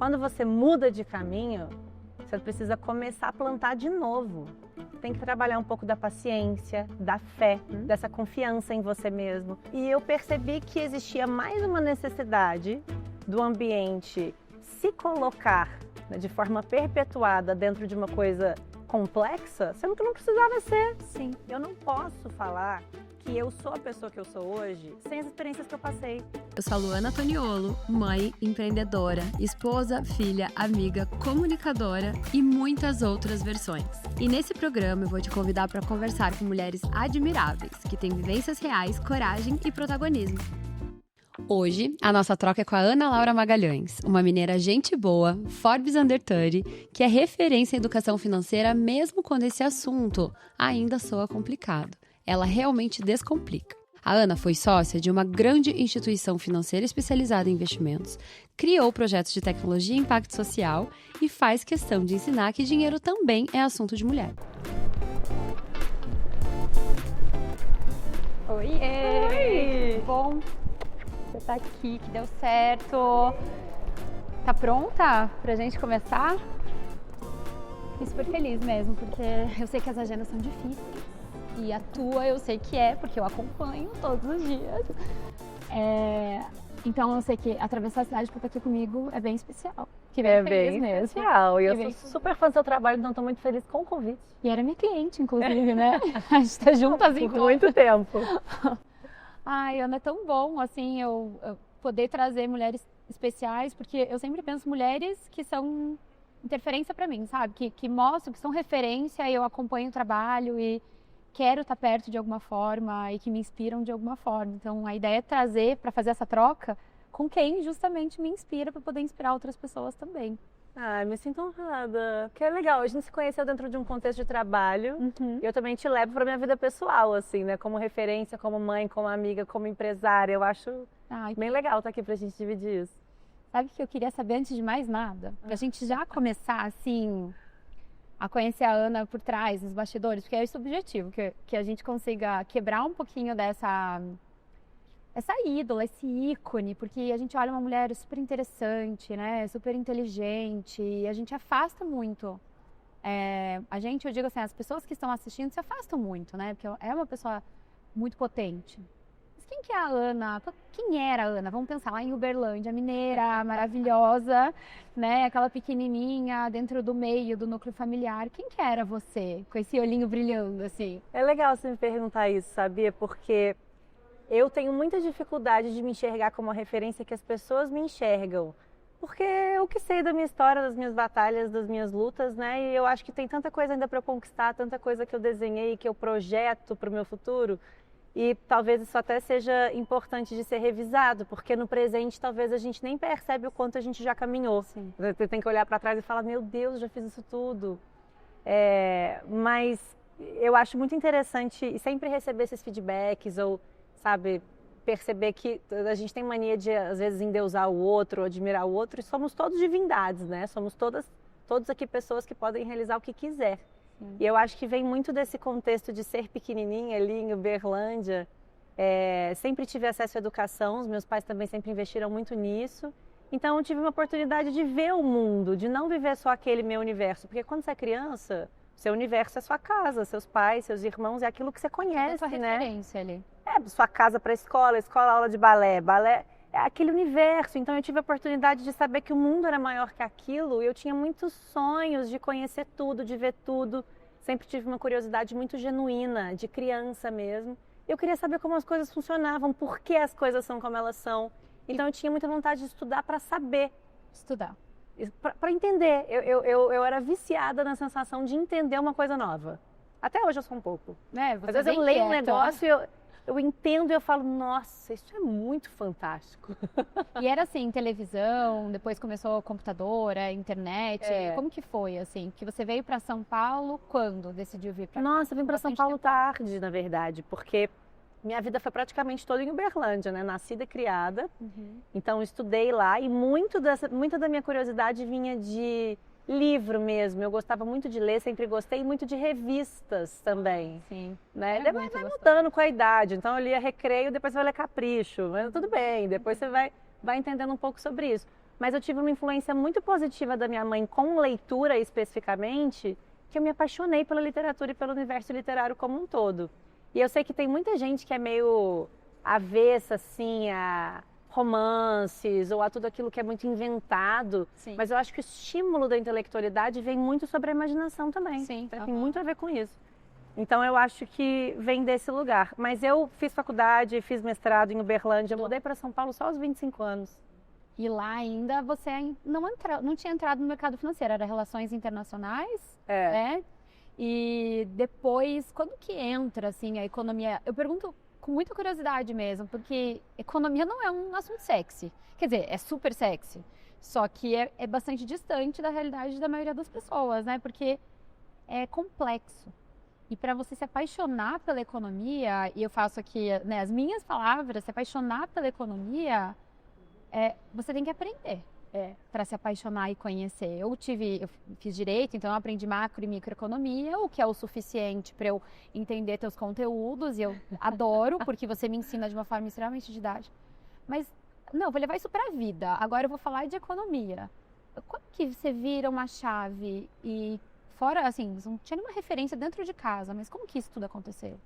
Quando você muda de caminho, você precisa começar a plantar de novo. Tem que trabalhar um pouco da paciência, da fé, dessa confiança em você mesmo. E eu percebi que existia mais uma necessidade do ambiente se colocar, né, de forma perpetuada dentro de uma coisa complexa, sendo que não precisava ser. Sim. Eu não posso falar que eu sou a pessoa que eu sou hoje sem as experiências que eu passei. Eu sou a Luana Toniolo, mãe, empreendedora, esposa, filha, amiga, comunicadora e muitas outras versões. E nesse programa eu vou te convidar para conversar com mulheres admiráveis, que têm vivências reais, coragem e protagonismo. Hoje, a nossa troca é com a Ana Laura Magalhães, uma mineira gente boa, Forbes Under 30, que é referência em educação financeira mesmo quando esse assunto ainda soa complicado. Ela realmente descomplica. A Ana foi sócia de uma grande instituição financeira especializada em investimentos, criou projetos de tecnologia e impacto social e faz questão de ensinar que dinheiro também é assunto de mulher. Oiê! Oi! Tudo bom? Você tá aqui, que deu certo. Tá pronta pra gente começar? Fiquei super feliz mesmo, porque eu sei que as agendas são difíceis. E a tua eu sei que é, porque eu acompanho todos os dias. Então eu sei que atravessar a cidade pra estar aqui comigo é bem especial. Que É feliz bem mesmo. especial. E eu bem sou super fã do seu trabalho, então estou muito feliz com o convite. E era minha cliente, inclusive, né? A gente tá juntas Por então. muito tempo. Ai, Ana, é tão bom, assim, eu poder trazer mulheres especiais, porque eu sempre penso mulheres que são interferência pra mim, sabe? Que mostram, que são referência, e eu acompanho o trabalho e quero estar perto de alguma forma e que me inspiram de alguma forma. Então, a ideia é trazer, para fazer essa troca, com quem justamente me inspira, para poder inspirar outras pessoas também. Ah, me sinto honrada. Que é legal, a gente se conheceu dentro de um contexto de trabalho. E eu também te levo para minha vida pessoal, assim, né? Como referência, como mãe, como amiga, como empresária. Eu acho bem legal estar aqui pra gente dividir isso. Sabe o que eu queria saber antes de mais nada? Pra gente já começar, assim, a conhecer a Ana por trás, nos bastidores, porque é esse o objetivo, que a gente consiga quebrar um pouquinho essa ídola, esse ícone, porque a gente olha uma mulher super interessante, né, super inteligente, e a gente afasta muito. Eu digo assim, as pessoas que estão assistindo se afastam muito, né, porque é uma pessoa muito potente. Mas quem que é a Ana? Quem era a Ana? Vamos pensar lá em Uberlândia, mineira, maravilhosa, né, aquela pequenininha dentro do meio do núcleo familiar. Quem que era você, com esse olhinho brilhando, assim? É legal você me perguntar isso, sabia? Porque eu tenho muita dificuldade de me enxergar como a referência que as pessoas me enxergam. Porque eu que sei da minha história, das minhas batalhas, das minhas lutas, né? E eu acho que tem tanta coisa ainda para eu conquistar, tanta coisa que eu desenhei, que eu projeto para o meu futuro. E talvez isso até seja importante de ser revisado, porque no presente talvez a gente nem percebe o quanto a gente já caminhou. Sim. Você tem que olhar para trás e falar, meu Deus, já fiz isso tudo. Mas eu acho muito interessante sempre receber esses feedbacks ou, sabe, perceber que a gente tem mania de, às vezes, endeusar o outro, admirar o outro, e somos todos divindades, né? Somos todos aqui pessoas que podem realizar o que quiser. Sim. E eu acho que vem muito desse contexto de ser pequenininha ali em Uberlândia. Sempre tive acesso à educação, os meus pais também sempre investiram muito nisso. Então eu tive uma oportunidade de ver o mundo, de não viver só aquele meu universo. Porque quando você é criança, seu universo é sua casa, seus pais, seus irmãos, é aquilo que você conhece, sua né? referência ali. Sua casa para escola, aula de balé, é aquele universo. Então eu tive a oportunidade de saber que o mundo era maior que aquilo e eu tinha muitos sonhos de conhecer tudo, de ver tudo. Sempre tive uma curiosidade muito genuína, de criança mesmo. Eu queria saber como as coisas funcionavam, por que as coisas são como elas são. Então eu tinha muita vontade de estudar para saber. Estudar. Para entender. Eu era viciada na sensação de entender uma coisa nova. Até hoje eu sou um pouco. Às vezes eu leio um negócio e eu entendo e eu falo, nossa, isso é muito fantástico. E era assim, televisão, depois começou computadora, internet. Como que foi, assim? Que você veio para São Paulo quando decidiu vir para cá? Nossa, eu vim para São Paulo tarde, na verdade, porque minha vida foi praticamente toda em Uberlândia, né? Nascida e criada. Então, estudei lá e muita da minha curiosidade vinha de livro mesmo. Eu gostava muito de ler, sempre gostei muito de revistas também. Sim. Né? Vai mudando com a idade. Então, eu lia Recreio, depois você vai ler Capricho. Mas tudo bem, depois você vai entendendo um pouco sobre isso. mas eu tive uma influência muito positiva da minha mãe com leitura especificamente, que eu me apaixonei pela literatura e pelo universo literário como um todo. E eu sei que tem muita gente que é meio avessa, assim, a romances ou a tudo aquilo que é muito inventado, Sim. mas eu acho que o estímulo da intelectualidade vem muito sobre a imaginação também. Sim. Tem muito a ver com isso. Então eu acho que vem desse lugar. Mas eu fiz faculdade, fiz mestrado em Uberlândia, eu mudei para São Paulo só aos 25 anos. E lá ainda você não tinha entrado no mercado financeiro, era relações internacionais, né? E depois, quando que entra, assim, a economia? Eu pergunto com muita curiosidade mesmo, porque economia não é um assunto sexy. Quer dizer, é super sexy, só que é bastante distante da realidade da maioria das pessoas, né? Porque é complexo. E para você se apaixonar pela economia, e eu faço aqui, né, as minhas palavras, se apaixonar pela economia, você tem que aprender para se apaixonar e conhecer. Eu fiz direito, então eu aprendi macro e microeconomia, o que é o suficiente para eu entender teus conteúdos, e eu adoro, porque você me ensina de uma forma extremamente didática. Mas, não, eu vou levar isso para a vida. Agora eu vou falar de economia. Como que você vira uma chave e, fora, assim, não tinha nenhuma referência dentro de casa, mas como que isso tudo aconteceu?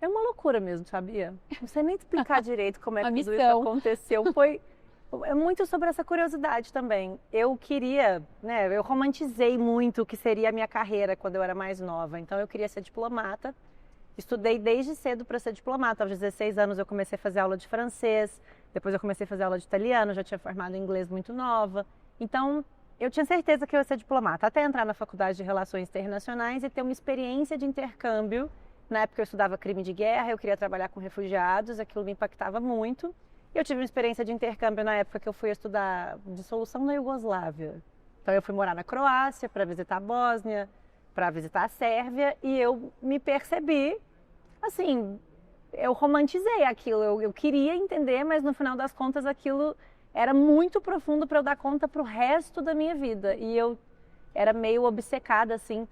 É uma loucura mesmo, sabia? Não sei nem explicar direito como é que tudo isso missão. aconteceu. É muito sobre essa curiosidade também. Eu queria, né, eu romantizei muito o que seria a minha carreira quando eu era mais nova. Então eu queria ser diplomata. Estudei desde cedo para ser diplomata. Aos 16 anos eu comecei a fazer aula de francês, depois eu comecei a fazer aula de italiano, já tinha formado em inglês muito nova. Então eu tinha certeza que eu ia ser diplomata, até entrar na faculdade de Relações Internacionais e ter uma experiência de intercâmbio. Na época eu estudava crime de guerra, eu queria trabalhar com refugiados, aquilo me impactava muito. Eu tive uma experiência de intercâmbio na época que eu fui estudar dissolução na Iugoslávia. Então eu fui morar na Croácia para visitar a Bósnia, para visitar a Sérvia, e eu me percebi, assim, eu romantizei aquilo, eu queria entender, mas no final das contas aquilo era muito profundo para eu dar conta para o resto da minha vida. E eu era meio obcecada, assim,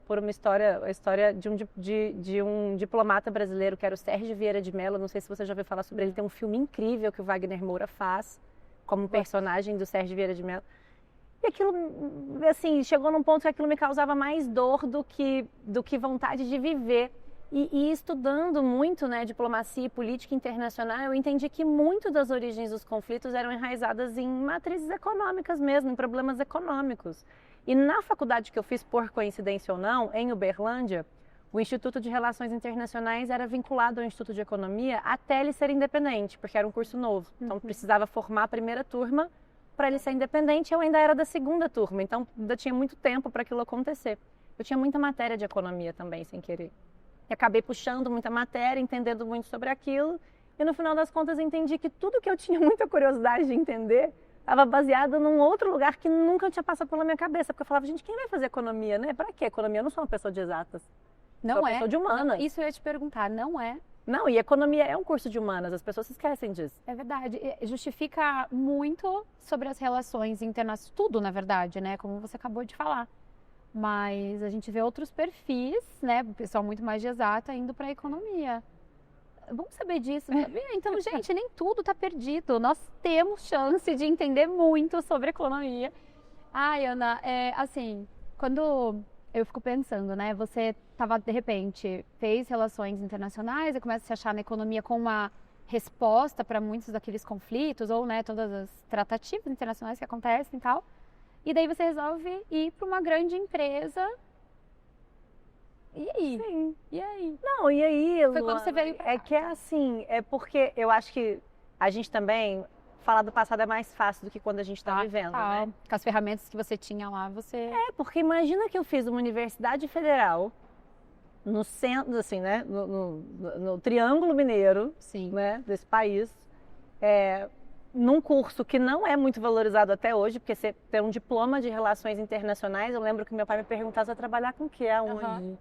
por uma história, a história de um diplomata brasileiro, que era o Sérgio Vieira de Mello. Não sei se você já ouviu falar sobre ele. Tem um filme incrível que o Wagner Moura faz, como personagem do Sérgio Vieira de Mello. E aquilo, assim, chegou num ponto que aquilo me causava mais dor do que vontade de viver. E estudando muito, né, diplomacia e política internacional, eu entendi que muito das origens dos conflitos eram enraizadas em matrizes econômicas mesmo, em problemas econômicos. E na faculdade que eu fiz, por coincidência ou não, em Uberlândia, o Instituto de Relações Internacionais era vinculado ao Instituto de Economia até ele ser independente, porque era um curso novo. Então precisava formar a primeira turma para ele ser independente. Eu ainda era da segunda turma, então ainda tinha muito tempo para aquilo acontecer. Eu tinha muita matéria de economia também, sem querer. E acabei puxando muita matéria, entendendo muito sobre aquilo. E no final das contas entendi que tudo que eu tinha muita curiosidade de entender estava baseado num outro lugar que nunca tinha passado pela minha cabeça. Porque eu falava, gente, quem vai fazer economia, né? Para que economia? Eu não sou uma pessoa de exatas. Não sou uma é. pessoa de humanas. Não, isso eu ia te perguntar, não é. Não, e economia é um curso de humanas, as pessoas se esquecem disso. É verdade. Justifica muito sobre as relações internacionais, tudo, na verdade, né? Como você acabou de falar. Mas a gente vê outros perfis, né? O pessoal muito mais de exata indo para a economia. Vamos saber disso, sabia? Então, gente, nem tudo está perdido. Nós temos chance de entender muito sobre economia. Ai, Ana, assim, quando eu fico pensando, né? Você estava, de repente, fez relações internacionais e começa a se achar na economia com uma resposta para muitos daqueles conflitos, ou, né, todas as tratativas internacionais que acontecem e tal. E daí você resolve ir para uma grande empresa. E aí? Sim. E aí? Não, e aí, Foi quando você veio pra cá. que é assim, é porque eu acho que a gente também, falar do passado é mais fácil do que quando a gente está vivendo, né? Com as ferramentas que você tinha lá, você... Porque imagina que eu fiz uma universidade federal no centro, assim, né, no Triângulo Mineiro, Sim. né, desse país, num curso que não é muito valorizado até hoje, porque você tem um diploma de relações internacionais. Eu lembro que meu pai me perguntava, você vai trabalhar com o quê? Aonde?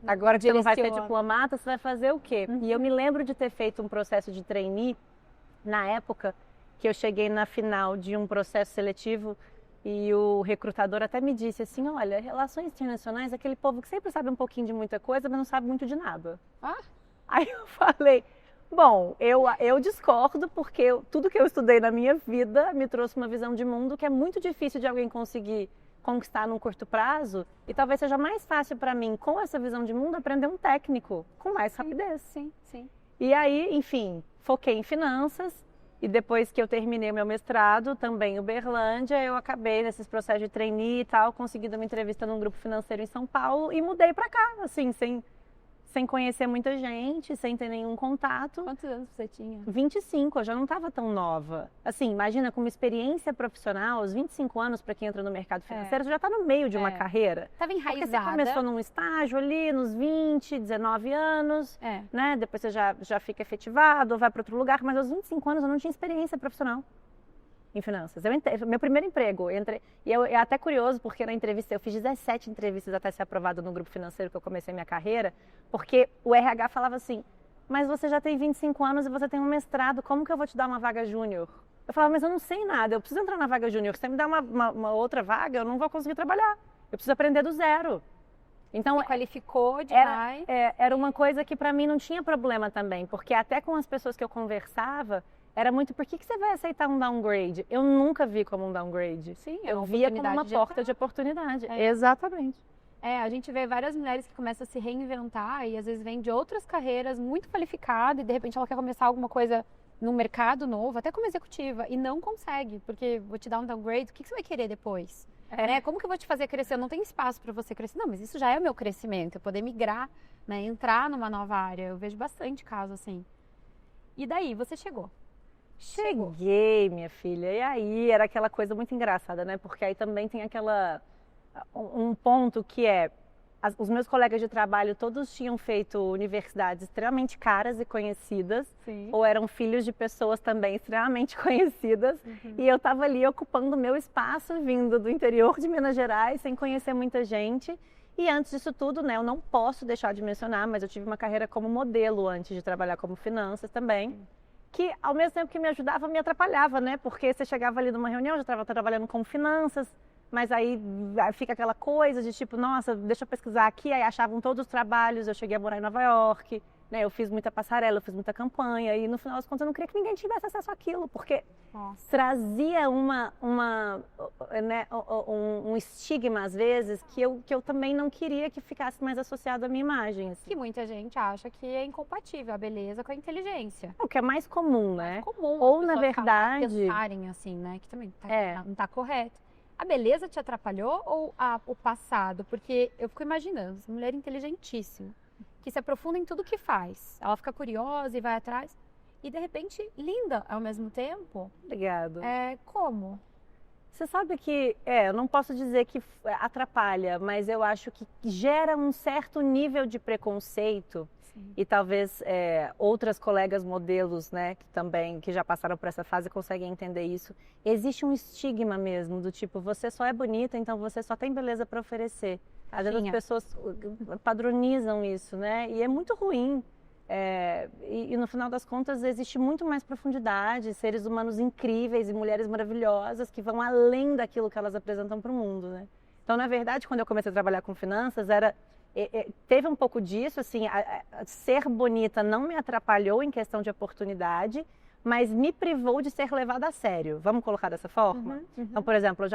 Agora que você não vai ser diplomata, você vai fazer o quê? E eu me lembro de ter feito um processo de trainee na época que eu cheguei na final de um processo seletivo e o recrutador até me disse assim, olha, relações internacionais é aquele povo que sempre sabe um pouquinho de muita coisa, mas não sabe muito de nada. Aí eu falei, Bom, eu discordo porque tudo que eu estudei na minha vida me trouxe uma visão de mundo que é muito difícil de alguém conseguir conquistar num curto prazo e talvez seja mais fácil para mim, com essa visão de mundo, aprender um técnico com mais rapidez. Sim, sim. E aí, enfim, foquei em finanças e depois que eu terminei o meu mestrado, também em Uberlândia, eu acabei nesses processos de trainee e tal, consegui dar uma entrevista num grupo financeiro em São Paulo e mudei para cá, assim, sem conhecer muita gente, sem ter nenhum contato. Quantos anos você tinha? 25, eu já não estava tão nova. Assim, imagina, com uma experiência profissional, aos 25 anos, para quem entra no mercado financeiro, você já está no meio de uma carreira. Estava enraizada. Porque você começou num estágio ali, nos 20, 19 anos, né? Depois você já fica efetivado, ou vai para outro lugar, mas aos 25 anos eu não tinha experiência profissional em finanças. Meu primeiro emprego, e é até curioso, porque na entrevista, eu fiz 17 entrevistas até ser aprovado no grupo financeiro que eu comecei minha carreira, porque o RH falava assim, mas você já tem 25 anos e você tem um mestrado, como que eu vou te dar uma vaga júnior? Eu falava, mas eu não sei nada, eu preciso entrar na vaga júnior, se você me dá uma outra vaga, eu não vou conseguir trabalhar, eu preciso aprender do zero. Então, você qualificou demais. Era uma coisa que para mim não tinha problema também, porque até com as pessoas que eu conversava, era muito, por que você vai aceitar um downgrade? Eu nunca vi como um downgrade. Sim, eu via como uma porta de oportunidade. Exatamente. A gente vê várias mulheres que começam a se reinventar e às vezes vêm de outras carreiras muito qualificadas e de repente ela quer começar alguma coisa num mercado novo, até como executiva, e não consegue, porque vou te dar um downgrade, o que você vai querer depois? Né? Como que eu vou te fazer crescer? Não tem espaço para você crescer. Não, mas isso já é o meu crescimento, eu poder migrar, né? Entrar numa nova área. Eu vejo bastante caso assim. E daí, você chegou? Cheguei, minha filha, e aí era aquela coisa muito engraçada, né? Porque aí também tem um ponto que os meus colegas de trabalho todos tinham feito universidades extremamente caras e conhecidas, ou eram filhos de pessoas também extremamente conhecidas, e eu estava ali ocupando o meu espaço, vindo do interior de Minas Gerais, sem conhecer muita gente. E antes disso tudo, né, eu não posso deixar de mencionar, mas eu tive uma carreira como modelo antes de trabalhar como finanças também. Que ao mesmo tempo que me ajudava, me atrapalhava, né? Porque você chegava ali numa reunião, já estava trabalhando com finanças, mas aí fica aquela coisa de tipo, nossa, deixa eu pesquisar aqui, aí achavam todos os trabalhos, eu cheguei a morar em Nova York, né? Eu fiz muita passarela, eu fiz muita campanha, e no final das contas eu não queria que ninguém tivesse acesso àquilo, porque trazia um estigma, às vezes, que eu também não queria que ficasse mais associado à minha imagem. Assim. Que muita gente acha que é incompatível a beleza com a inteligência. O que é mais comum, né? Comum. Ou, na verdade... pensarem assim, né? Que também não está correto. A beleza te atrapalhou ou o passado? Porque eu fico imaginando, essa mulher inteligentíssima, que se aprofunda em tudo que faz. Ela fica curiosa e vai atrás. E, de repente, linda ao mesmo tempo. Obrigado. Como? Você sabe que, eu não posso dizer que atrapalha, mas eu acho que gera um certo nível de preconceito. Sim. E talvez outras colegas modelos, né, que já passaram por essa fase conseguem entender isso. Existe um estigma mesmo, do tipo, você só é bonita, então você só tem beleza para oferecer. Às vezes as pessoas padronizam isso, né? E é muito ruim. E no final das contas existe muito mais profundidade, seres humanos incríveis e mulheres maravilhosas que vão além daquilo que elas apresentam para o mundo, né? Então, na verdade, quando eu comecei a trabalhar com finanças, teve um pouco disso, assim, ser bonita não me atrapalhou em questão de oportunidade, mas me privou de ser levada a sério. Vamos colocar dessa forma? Então, por exemplo, eu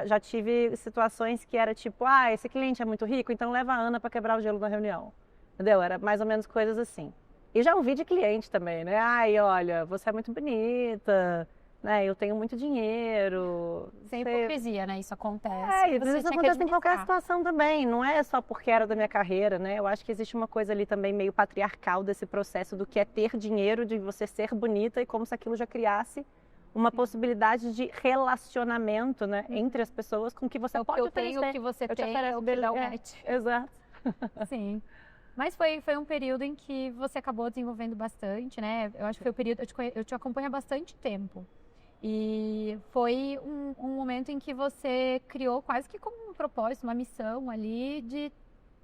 já tive situações que era tipo, esse cliente é muito rico, então leva a Ana para quebrar o gelo na reunião. Entendeu? Era mais ou menos coisas assim. E já ouvi de cliente também, né? Olha, você é muito bonita, né? Eu tenho muito dinheiro. Sem hipocrisia, né? Isso acontece. Isso acontece em qualquer situação também. Não é só porque era da minha carreira, né? Eu acho que existe uma coisa ali também meio patriarcal desse processo do que é ter dinheiro, de você ser bonita e como se aquilo já criasse uma possibilidade de relacionamento, né? Entre as pessoas com que você pode oferecer. O que você tem, o que dá o match. Exato. Sim. Mas foi um período em que você acabou desenvolvendo bastante, né? Eu acho que foi o período, eu te acompanho há bastante tempo. E foi um momento em que você criou quase que como um propósito, uma missão ali de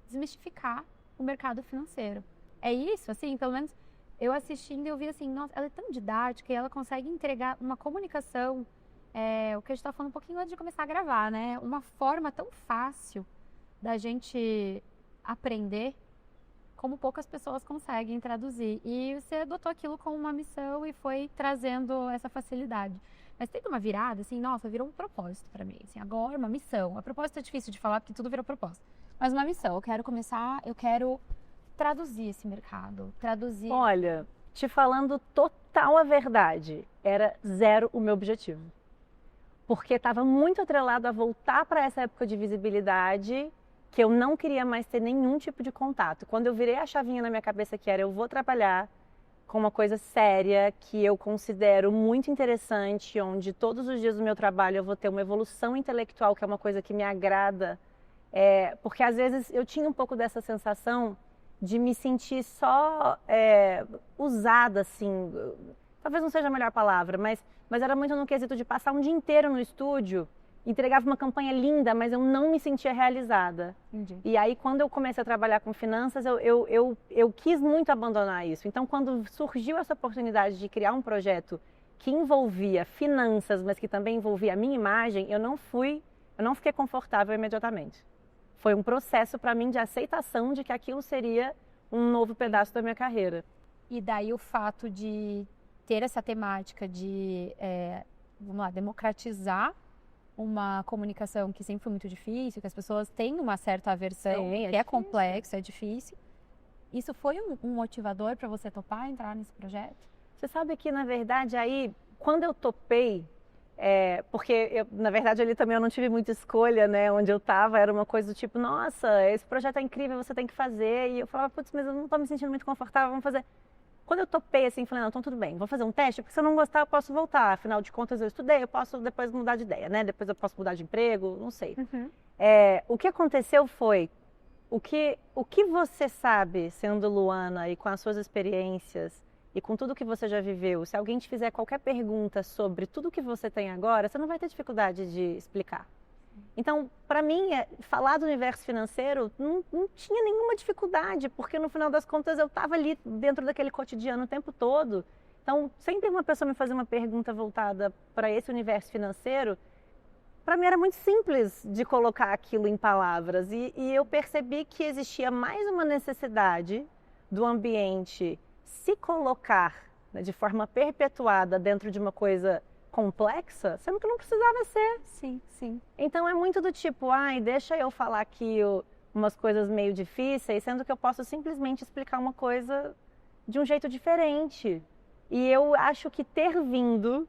desmistificar o mercado financeiro. É isso, assim, pelo menos eu assistindo eu vi assim, nossa, ela é tão didática e ela consegue entregar uma comunicação, o que a gente estava falando um pouquinho antes de começar a gravar, né? Uma forma tão fácil da gente aprender como poucas pessoas conseguem traduzir. E você adotou aquilo como uma missão e foi trazendo essa facilidade. Mas teve uma virada, assim, nossa, virou um propósito para mim. Assim, agora, uma missão. A propósito é difícil de falar porque tudo virou propósito. Mas uma missão, eu quero traduzir esse mercado, traduzir... Olha, te falando total a verdade, era zero o meu objetivo. Porque estava muito atrelado a voltar para essa época de visibilidade, que eu não queria mais ter nenhum tipo de contato. Quando eu virei a chavinha na minha cabeça que era eu vou trabalhar com uma coisa séria, que eu considero muito interessante, onde todos os dias do meu trabalho eu vou ter uma evolução intelectual, que é uma coisa que me agrada, porque às vezes eu tinha um pouco dessa sensação de me sentir só usada, assim, talvez não seja a melhor palavra, mas era muito no quesito de passar um dia inteiro no estúdio, entregava uma campanha linda, mas eu não me sentia realizada. Entendi. E aí, quando eu comecei a trabalhar com finanças, eu quis muito abandonar isso. Então, quando surgiu essa oportunidade de criar um projeto que envolvia finanças, mas que também envolvia a minha imagem, eu não fiquei confortável imediatamente. Foi um processo para mim de aceitação de que aquilo seria um novo pedaço da minha carreira. E daí o fato de ter essa temática de, vamos lá, democratizar uma comunicação que sempre foi muito difícil, que as pessoas têm uma certa aversão, que é complexo, é difícil. Isso foi um motivador para você topar entrar nesse projeto? Você sabe que, na verdade, aí, quando eu topei, porque, na verdade, ali também eu não tive muita escolha, né? Onde eu estava, era uma coisa do tipo, nossa, esse projeto é incrível, você tem que fazer. E eu falava, putz, mas eu não estou me sentindo muito confortável, vamos fazer. Quando eu topei, assim, falei, não, então tudo bem, vou fazer um teste, porque se eu não gostar, eu posso voltar. Afinal de contas, eu estudei, eu posso depois mudar de ideia, né? Depois eu posso mudar de emprego, não sei. Uhum. O que aconteceu foi, o que você sabe, sendo Luana, e com as suas experiências, e com tudo que você já viveu, se alguém te fizer qualquer pergunta sobre tudo que você tem agora, você não vai ter dificuldade de explicar. Então, para mim, falar do universo financeiro não tinha nenhuma dificuldade, porque no final das contas eu estava ali dentro daquele cotidiano o tempo todo. Então, sempre uma pessoa me fazia uma pergunta voltada para esse universo financeiro, para mim era muito simples de colocar aquilo em palavras. E eu percebi que existia mais uma necessidade do ambiente se colocar, né, de forma perpetuada dentro de uma coisa complexa, sendo que não precisava ser. Sim, sim. Então é muito do tipo, deixa eu falar aqui umas coisas meio difíceis, sendo que eu posso simplesmente explicar uma coisa de um jeito diferente. E eu acho que ter vindo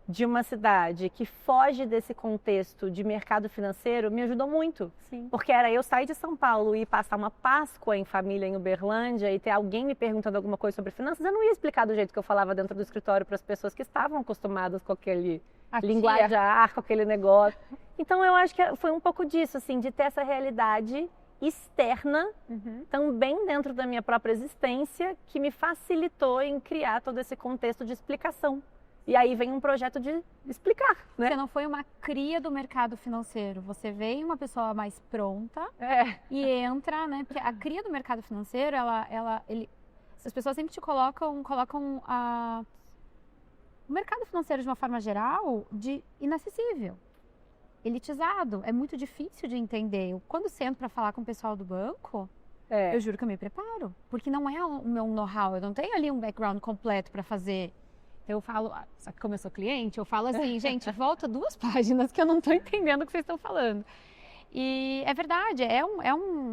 de uma cidade que foge desse contexto de mercado financeiro me ajudou muito. Sim. Porque era eu sair de São Paulo e passar uma Páscoa em família em Uberlândia e ter alguém me perguntando alguma coisa sobre finanças, eu não ia explicar do jeito que eu falava dentro do escritório para as pessoas que estavam acostumadas com aquele linguajar, com aquele negócio. Então eu acho que foi um pouco disso, assim, de ter essa realidade externa, também dentro da minha própria existência, que me facilitou em criar todo esse contexto de explicação. E aí vem um projeto de explicar, né? Você não foi uma cria do mercado financeiro, você veio uma pessoa mais pronta e entra, né? Porque a cria do mercado financeiro, as pessoas sempre te colocam o mercado financeiro de uma forma geral de inacessível, elitizado, é muito difícil de entender. Eu, quando sento para falar com o pessoal do banco, eu juro que eu me preparo, porque não é o meu know-how, eu não tenho ali um background completo para fazer. Eu falo, só que como eu sou cliente, eu falo assim, gente, volta 2 páginas que eu não estou entendendo o que vocês estão falando. E é verdade,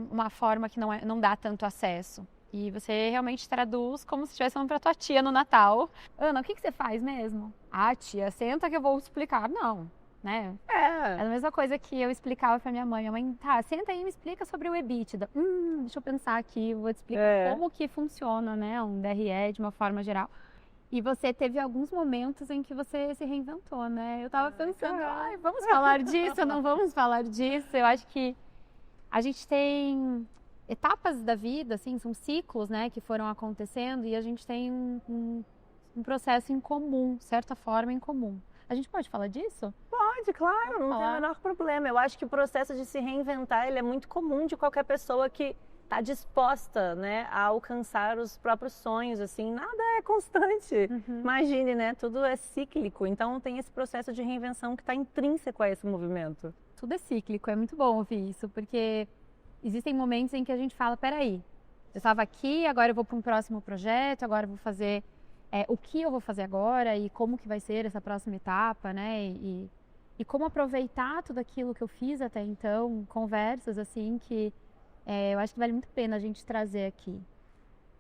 uma forma que não dá tanto acesso. E você realmente traduz como se estivesse falando para tua tia no Natal. Ana, o que você faz mesmo? Tia, senta que eu vou explicar. Não, né? É a mesma coisa que eu explicava para minha mãe. Minha mãe, senta aí e me explica sobre o EBITDA. Deixa eu pensar aqui, vou te explicar como que funciona, né? Um DRE de uma forma geral. E você teve alguns momentos em que você se reinventou, né? Eu tava pensando, vamos falar disso, não vamos falar disso? Eu acho que a gente tem etapas da vida, assim, são ciclos, né, que foram acontecendo e a gente tem um processo em comum, certa forma em comum. A gente pode falar disso? Pode, claro, não tem o menor problema. Eu acho que o processo de se reinventar, ele é muito comum de qualquer pessoa que está disposta, né, a alcançar os próprios sonhos, assim, nada é constante. Imagine, né, tudo é cíclico, então tem esse processo de reinvenção que está intrínseco a esse movimento. Tudo é cíclico, é muito bom ouvir isso, porque existem momentos em que a gente fala, peraí, Eu estava aqui, agora eu vou para um próximo projeto, agora eu vou fazer o que eu vou fazer agora e como que vai ser essa próxima etapa, né? E como aproveitar tudo aquilo que eu fiz até então, conversas assim que eu acho que vale muito a pena a gente trazer aqui.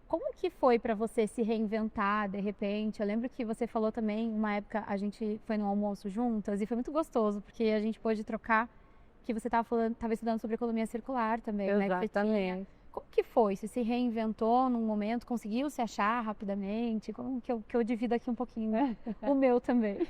Como que foi para você se reinventar de repente? Eu lembro que você falou também, uma época a gente foi no almoço juntas e foi muito gostoso, porque a gente pôde trocar, que você estava estudando sobre economia circular também, né? Exatamente. Como que foi? Você se reinventou num momento, conseguiu se achar rapidamente? Como que eu divido aqui um pouquinho, né? O meu também.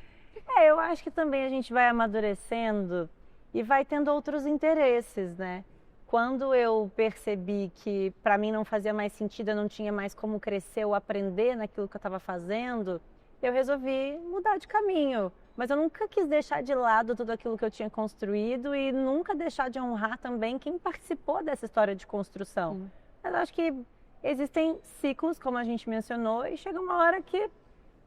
Eu acho que também a gente vai amadurecendo e vai tendo outros interesses, né? Quando eu percebi que para mim não fazia mais sentido, eu não tinha mais como crescer ou aprender naquilo que eu estava fazendo, eu resolvi mudar de caminho. Mas eu nunca quis deixar de lado tudo aquilo que eu tinha construído e nunca deixar de honrar também quem participou dessa história de construção. Mas acho que existem ciclos, como a gente mencionou, e chega uma hora que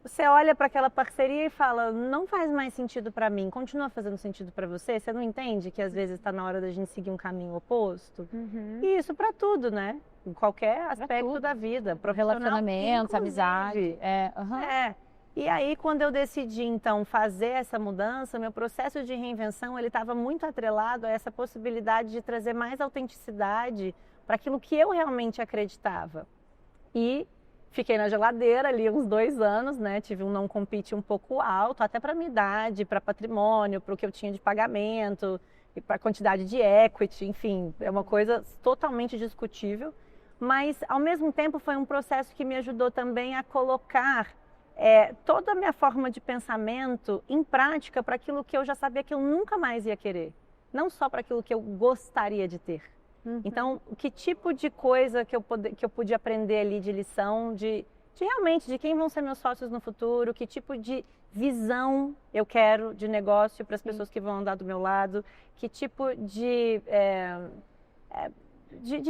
você olha para aquela parceria e fala, não faz mais sentido para mim, continua fazendo sentido para você? Você não entende que às vezes está na hora da gente seguir um caminho oposto? E isso para tudo, né? Em qualquer aspecto da vida, profissional, relacionamentos, amizade. E aí, quando eu decidi, então, fazer essa mudança, meu processo de reinvenção, ele estava muito atrelado a essa possibilidade de trazer mais autenticidade para aquilo que eu realmente acreditava. E fiquei na geladeira ali uns 2 anos, né? Tive um não compete um pouco alto, até para minha idade, para patrimônio, para o que eu tinha de pagamento, e para a quantidade de equity, enfim, é uma coisa totalmente discutível. Mas, ao mesmo tempo, foi um processo que me ajudou também a colocar toda a minha forma de pensamento em prática para aquilo que eu já sabia que eu nunca mais ia querer. Não só para aquilo que eu gostaria de ter. Então, que tipo de coisa que eu pude aprender ali de lição, de realmente de quem vão ser meus sócios no futuro, que tipo de visão eu quero de negócio para as pessoas que vão andar do meu lado, que tipo de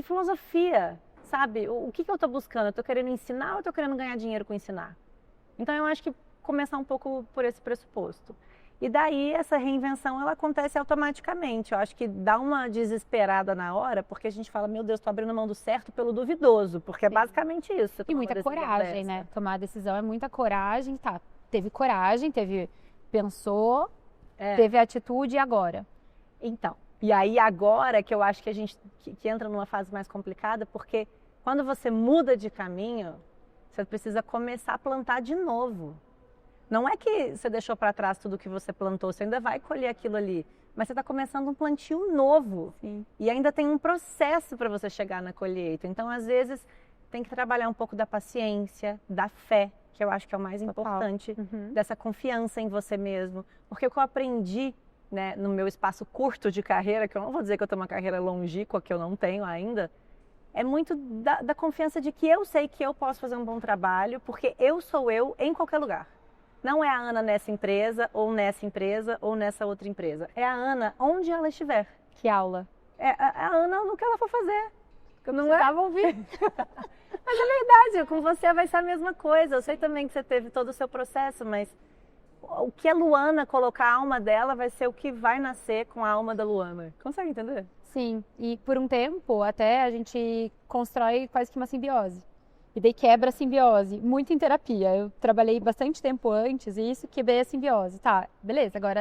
filosofia, sabe? O que eu estou buscando? Eu estou querendo ensinar ou eu estou querendo ganhar dinheiro com ensinar? Então, eu acho que começar um pouco por esse pressuposto. E daí, essa reinvenção, ela acontece automaticamente. Eu acho que dá uma desesperada na hora, porque a gente fala, meu Deus, estou abrindo mão do certo pelo duvidoso, porque é basicamente isso. E muita coragem, né? Tomar a decisão é muita coragem, tá? Teve coragem, pensou, teve atitude e agora? Então, e aí agora que eu acho que a gente que entra numa fase mais complicada, porque quando você muda de caminho, você precisa começar a plantar de novo. Não é que você deixou para trás tudo que você plantou, você ainda vai colher aquilo ali, mas você está começando um plantio novo. Sim. E ainda tem um processo para você chegar na colheita. Então, às vezes, tem que trabalhar um pouco da paciência, da fé, que eu acho que é o mais importante, dessa confiança em você mesmo. Porque o que eu aprendi, né, no meu espaço curto de carreira, que eu não vou dizer que eu tenho uma carreira longínqua, que eu não tenho ainda, é muito da confiança de que eu sei que eu posso fazer um bom trabalho, porque eu sou eu em qualquer lugar. Não é a Ana nessa empresa, ou nessa outra empresa. É a Ana onde ela estiver. Que aula? É a Ana no que ela for fazer. Não estava ouvindo. Mas é verdade, com você vai ser a mesma coisa. Eu sei também que você teve todo o seu processo, mas o que a Luana colocar a alma dela vai ser o que vai nascer com a alma da Luana. Consegue entender? Sim, e por um tempo até a gente constrói quase que uma simbiose. E daí quebra a simbiose, muito em terapia. Eu trabalhei bastante tempo antes e isso, quebrei a simbiose. Tá, beleza, agora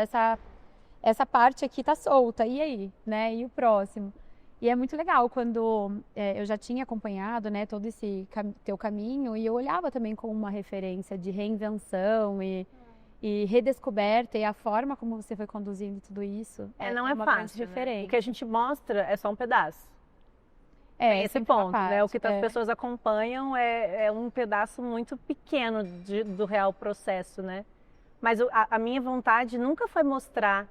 essa parte aqui tá solta, e aí? Né? E o próximo? E é muito legal quando eu já tinha acompanhado, né, todo esse teu caminho e eu olhava também como uma referência de reinvenção e redescoberta, e a forma como você foi conduzindo tudo isso não é uma fácil, grande referência. O que a gente mostra é só um pedaço. Esse ponto, né? O que as pessoas acompanham é um pedaço muito pequeno do real processo, né? Mas a minha vontade nunca foi mostrar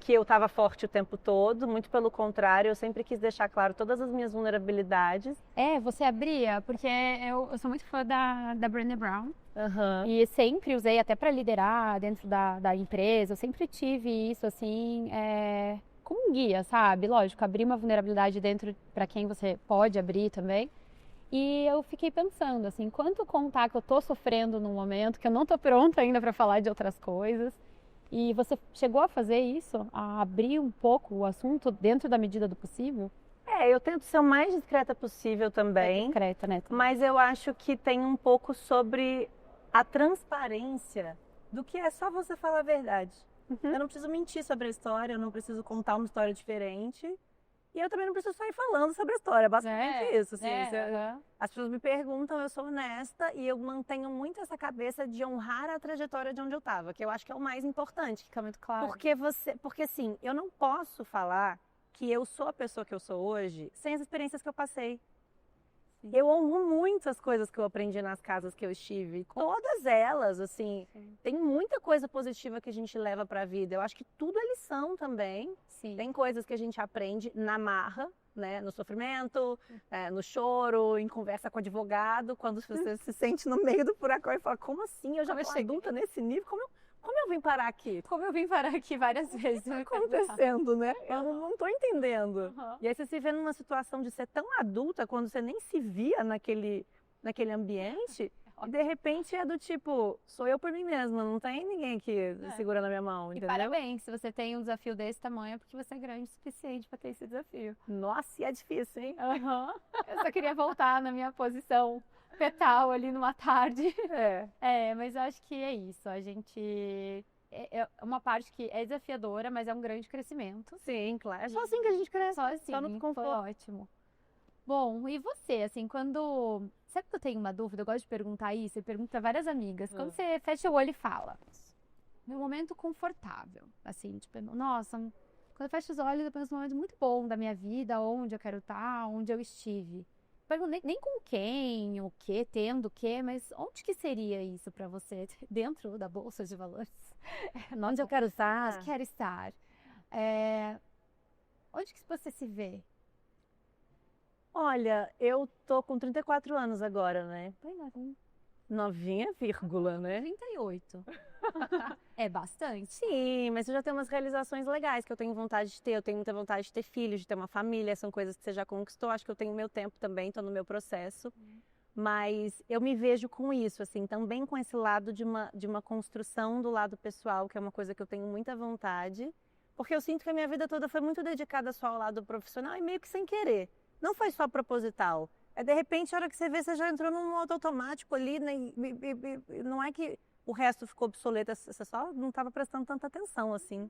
que eu estava forte o tempo todo, muito pelo contrário, eu sempre quis deixar claro todas as minhas vulnerabilidades. Você abria, porque eu sou muito fã da Brené Brown. Uhum. E sempre usei até para liderar dentro da empresa, eu sempre tive isso assim, como um guia, sabe? Lógico, abrir uma vulnerabilidade dentro para quem você pode abrir também. E eu fiquei pensando assim, quanto contar que eu tô sofrendo num momento, que eu não tô pronta ainda para falar de outras coisas. E você chegou a fazer isso? A abrir um pouco o assunto dentro da medida do possível? Eu tento ser o mais discreta possível também. Discreta, né? Mas eu acho que tem um pouco sobre a transparência do que é só você falar a verdade. Eu não preciso mentir sobre a história, eu não preciso contar uma história diferente. E eu também não preciso sair falando sobre a história, basicamente isso. Assim, as pessoas me perguntam, eu sou honesta e eu mantenho muito essa cabeça de honrar a trajetória de onde eu estava, que eu acho que é o mais importante. Fica muito claro. Porque assim, eu não posso falar que eu sou a pessoa que eu sou hoje sem as experiências que eu passei. Sim. Eu honro muito as coisas que eu aprendi nas casas que eu estive. Todas elas, assim, tem muita coisa positiva que a gente leva pra vida. Eu acho que tudo é lição também. Sim. Tem coisas que a gente aprende na marra, né? No sofrimento, no choro, em conversa com o advogado, quando você se sente no meio do furacão e fala, como assim? Eu já sou adulta nesse nível? Como eu vim parar aqui? Como eu vim parar aqui várias vezes. O que está acontecendo, né? Eu não estou entendendo. E aí você se vê numa situação de ser tão adulta, quando você nem se via naquele ambiente, e de repente é do tipo, sou eu por mim mesma, não tem ninguém aqui segurando a minha mão, entendeu? E parabéns, se você tem um desafio desse tamanho, é porque você é grande o suficiente para ter esse desafio. Nossa, e é difícil, hein? Eu só queria voltar na minha posição fetal ali numa tarde. Mas eu acho que é isso. A gente... É uma parte que é desafiadora, mas é um grande crescimento. Sim, claro. É só assim que a gente cresce. Só assim, no conforto. Foi ótimo. Bom, e você, assim, quando... Sabe que eu tenho uma dúvida? Eu gosto de perguntar isso, eu pergunto pra várias amigas. Quando você fecha o olho e fala, meu momento confortável, assim, tipo, nossa, quando eu fecho os olhos, eu penso um momento muito bom da minha vida, onde eu quero estar, onde eu estive. Nem com quem, o quê, tendo o quê, mas onde que seria isso pra você? Dentro da Bolsa de Valores? Onde eu quero estar? Onde quero estar? Onde que você se vê? Olha, eu tô com 34 anos agora, né? Bem novinha. Novinha, vírgula, né? 38. É bastante. Sim, mas eu já tenho umas realizações legais que eu tenho vontade de ter. Eu tenho muita vontade de ter filhos, de ter uma família. São coisas que você já conquistou. Acho que eu tenho meu tempo também, tô no meu processo. Mas eu me vejo com isso, assim, também com esse lado de uma construção do lado pessoal, que é uma coisa que eu tenho muita vontade. Porque eu sinto que a minha vida toda foi muito dedicada só ao lado profissional e meio que sem querer. Não foi só proposital. De repente, a hora que você vê, você já entrou num modo automático ali, né? Não é que o resto ficou obsoleto, você só não estava prestando tanta atenção, assim.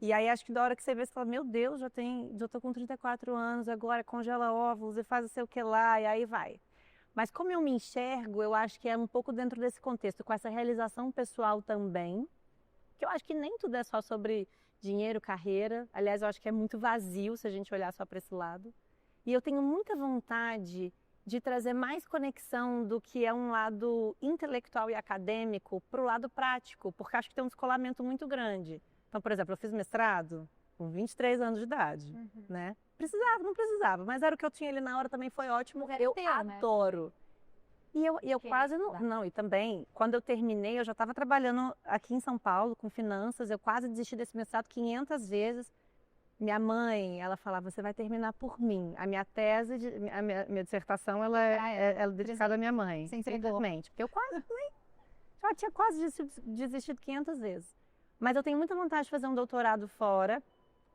E aí, acho que da hora que você vê, você fala, meu Deus, já tô com 34 anos, agora congela óvulos e faz não sei o que lá, e aí vai. Mas como eu me enxergo, eu acho que é um pouco dentro desse contexto, com essa realização pessoal também, que eu acho que nem tudo é só sobre dinheiro, carreira. Aliás, eu acho que é muito vazio se a gente olhar só para esse lado. E eu tenho muita vontade de trazer mais conexão do que é um lado intelectual e acadêmico para o lado prático, porque acho que tem um descolamento muito grande. Então, por exemplo, eu fiz mestrado com 23 anos de idade, né? Não precisava, mas era o que eu tinha ali na hora, também foi ótimo. Eu adoro. E eu quase não. E também, quando eu terminei, eu já estava trabalhando aqui em São Paulo com finanças, eu quase desisti desse mestrado 500 vezes. Minha mãe, ela falava, você vai terminar por mim. A minha tese, a minha dissertação, ela é dedicada à minha mãe. Simplesmente. Porque eu já tinha quase desistido 500 vezes. Mas eu tenho muita vontade de fazer um doutorado fora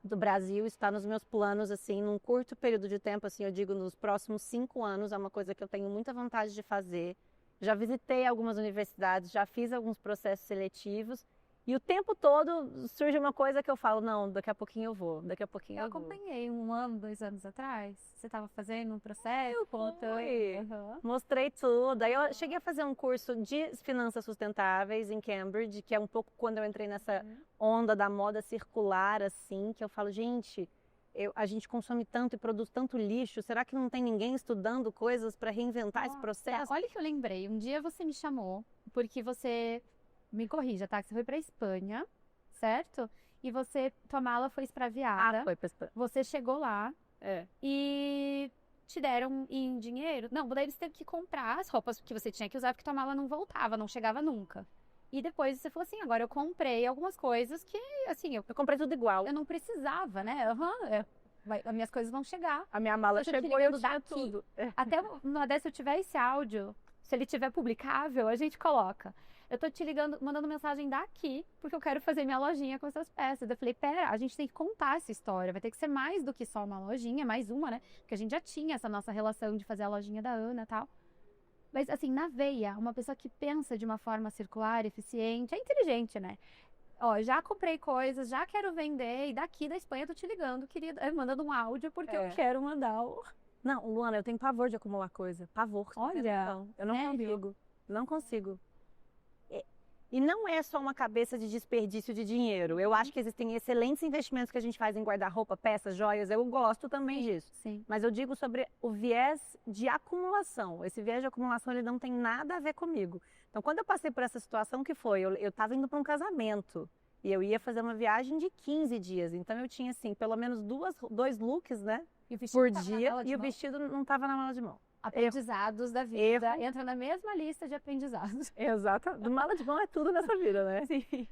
do Brasil. Isso está nos meus planos, assim, num curto período de tempo, assim, eu digo, nos próximos 5 anos. É uma coisa que eu tenho muita vontade de fazer. Já visitei algumas universidades, já fiz alguns processos seletivos. E o tempo todo surge uma coisa que eu falo, não, daqui a pouquinho eu vou, daqui a pouquinho eu vou. Eu acompanhei 1 ano, 2 anos atrás, você estava fazendo um processo? Eu fui, mostrei tudo. Aí eu cheguei a fazer um curso de finanças sustentáveis em Cambridge, que é um pouco quando eu entrei nessa onda da moda circular, assim, que eu falo, gente, a gente consome tanto e produz tanto lixo, será que não tem ninguém estudando coisas para reinventar esse processo? Olha que eu lembrei, um dia você me chamou, porque você... Me corrija, tá? Que você foi pra Espanha, certo? E tua mala foi extraviada. Foi pra Espanha. Você chegou lá e te deram em dinheiro. Não, daí eles teve que comprar as roupas que você tinha que usar, porque tua mala não voltava, não chegava nunca. E depois você falou assim, agora eu comprei algumas coisas que, assim... Eu comprei tudo igual. Eu não precisava, né? As minhas coisas vão chegar. A minha mala chegou e eu tinha tudo. Até uma dessa, se eu tiver esse áudio, se ele tiver publicável, a gente coloca. eu tô te ligando, mandando mensagem daqui, porque eu quero fazer minha lojinha com essas peças. Eu falei, pera, a gente tem que contar essa história, vai ter que ser mais do que só uma lojinha, mais uma, né? Porque a gente já tinha essa nossa relação de fazer a lojinha da Ana e tal. Mas assim, na veia, uma pessoa que pensa de uma forma circular, eficiente, é inteligente, né? Ó, já comprei coisas, já quero vender, e daqui da Espanha eu tô te ligando, querida, mandando um áudio, porque eu quero mandar o... Não, Luana, eu tenho pavor de acumular coisa. Pavor. Olha, eu não sério? consigo. Não consigo. E não é só uma cabeça de desperdício de dinheiro. Eu acho que existem excelentes investimentos que a gente faz em guarda-roupa, peças, joias. Eu gosto também disso. Sim. Mas eu digo sobre o viés de acumulação. Esse viés de acumulação, ele não tem nada a ver comigo. Então, quando eu passei por essa situação, que foi? Eu estava indo para um casamento. E eu ia fazer uma viagem de 15 dias. Então, eu tinha, assim, pelo menos 2 looks, né? Por dia. E o vestido não estava na mala de mão. Aprendizados da vida. Entra na mesma lista de aprendizados. Exato. Do mala de mão é tudo nessa vida, né? Sim.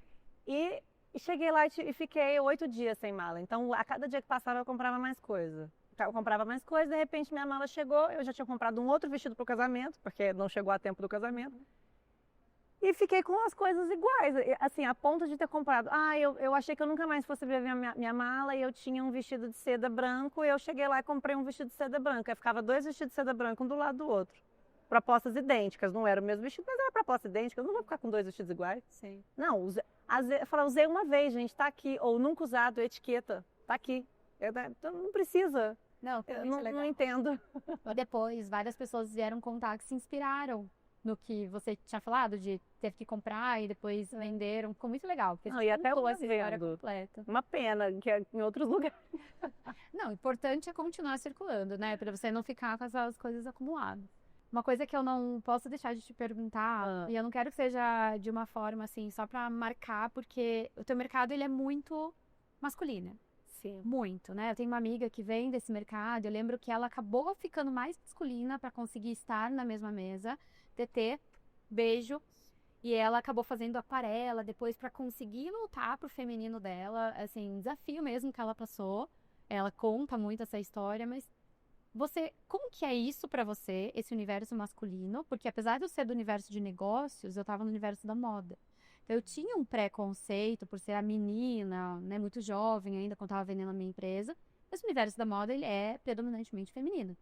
E cheguei lá e fiquei 8 dias sem mala. Então, a cada dia que passava, eu comprava mais coisa. Eu comprava mais coisa, de repente minha mala chegou, eu já tinha comprado um outro vestido para o casamento, porque não chegou a tempo do casamento. E fiquei com as coisas iguais, assim, a ponto de ter comprado. Eu achei que eu nunca mais fosse ver minha mala e eu tinha um vestido de seda branco. E eu cheguei lá e comprei um vestido de seda branca. Aí ficava 2 vestidos de seda branca, um do lado do outro. Propostas idênticas, não era o mesmo vestido, mas era proposta idêntica. Eu não vou ficar com 2 vestidos iguais. Sim. Não, usei uma vez, gente, tá aqui. Ou nunca usado, etiqueta, tá aqui. Então não precisa. Não, não entendo. Depois, várias pessoas vieram contar que se inspiraram no que você tinha falado, de ter que comprar e depois venderam. Ficou muito legal. Não, e até hoje hoje vendo. Uma pena, que é em outros lugares. Não, o importante é continuar circulando, né? Para você não ficar com essas coisas acumuladas. Uma coisa que eu não posso deixar de te perguntar, e eu não quero que seja de uma forma assim, só para marcar, porque o teu mercado ele é muito masculino. Sim. Muito, né? Eu tenho uma amiga que vem desse mercado, eu lembro que ela acabou ficando mais masculina para conseguir estar na mesma mesa, TT, beijo, e ela acabou fazendo aquarela depois para conseguir voltar pro feminino dela, assim, desafio mesmo que ela passou. Ela conta muito essa história, mas como que é isso para você, esse universo masculino? Porque apesar de eu ser do universo de negócios, eu tava no universo da moda. Então, eu tinha um preconceito por ser a menina, né, muito jovem ainda, quando estava vendendo a minha empresa. Mas o universo da moda, ele é predominantemente feminino.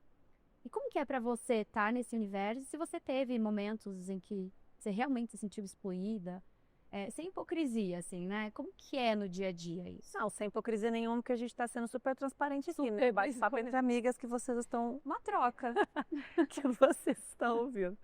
E como que é para você estar nesse universo? Se você teve momentos em que você realmente se sentiu excluída, sem hipocrisia, assim, né? Como que é no dia a dia isso? Não, sem hipocrisia nenhuma, porque a gente está sendo super transparente aqui, né? Bate-papo entre amigas que vocês estão... Uma troca. que vocês estão ouvindo.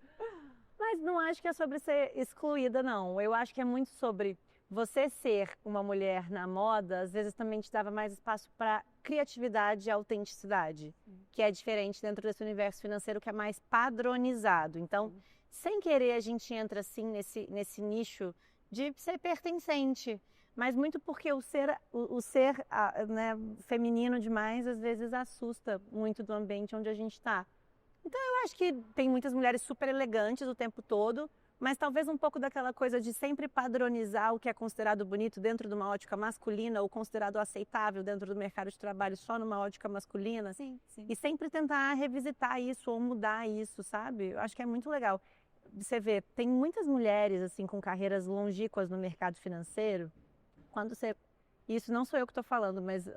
Mas não acho que é sobre ser excluída, não. Eu acho que é muito sobre você ser uma mulher na moda, às vezes também te dava mais espaço para criatividade e autenticidade, que é diferente dentro desse universo financeiro que é mais padronizado. Então, sem querer, a gente entra assim nesse nicho de ser pertencente, mas muito porque o ser né, feminino demais às vezes assusta muito do ambiente onde a gente está. Então eu acho que tem muitas mulheres super elegantes o tempo todo, mas talvez um pouco daquela coisa de sempre padronizar o que é considerado bonito dentro de uma ótica masculina ou considerado aceitável dentro do mercado de trabalho só numa ótica masculina. Sim, sim. E sempre tentar revisitar isso ou mudar isso, sabe? Eu acho que é muito legal. Você vê, tem muitas mulheres assim com carreiras longínquas no mercado financeiro. Isso não sou eu que estou falando, mas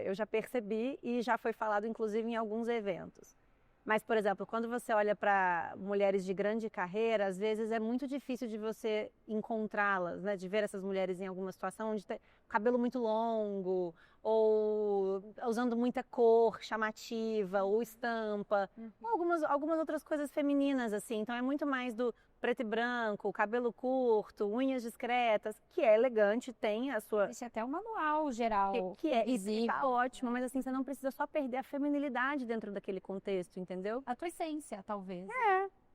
eu já percebi e já foi falado inclusive em alguns eventos. Mas, por exemplo, quando você olha para mulheres de grande carreira, às vezes é muito difícil de você encontrá-las, né? De ver essas mulheres em alguma situação onde tem cabelo muito longo, ou usando muita cor chamativa, ou estampa, ou algumas outras coisas femininas, assim. Então é muito mais do preto e branco, cabelo curto, unhas discretas, que é elegante, tem a sua... Existe até um manual geral que é visível. Tá ótimo, mas assim, você não precisa só perder a feminilidade dentro daquele contexto, entendeu? A tua essência, talvez.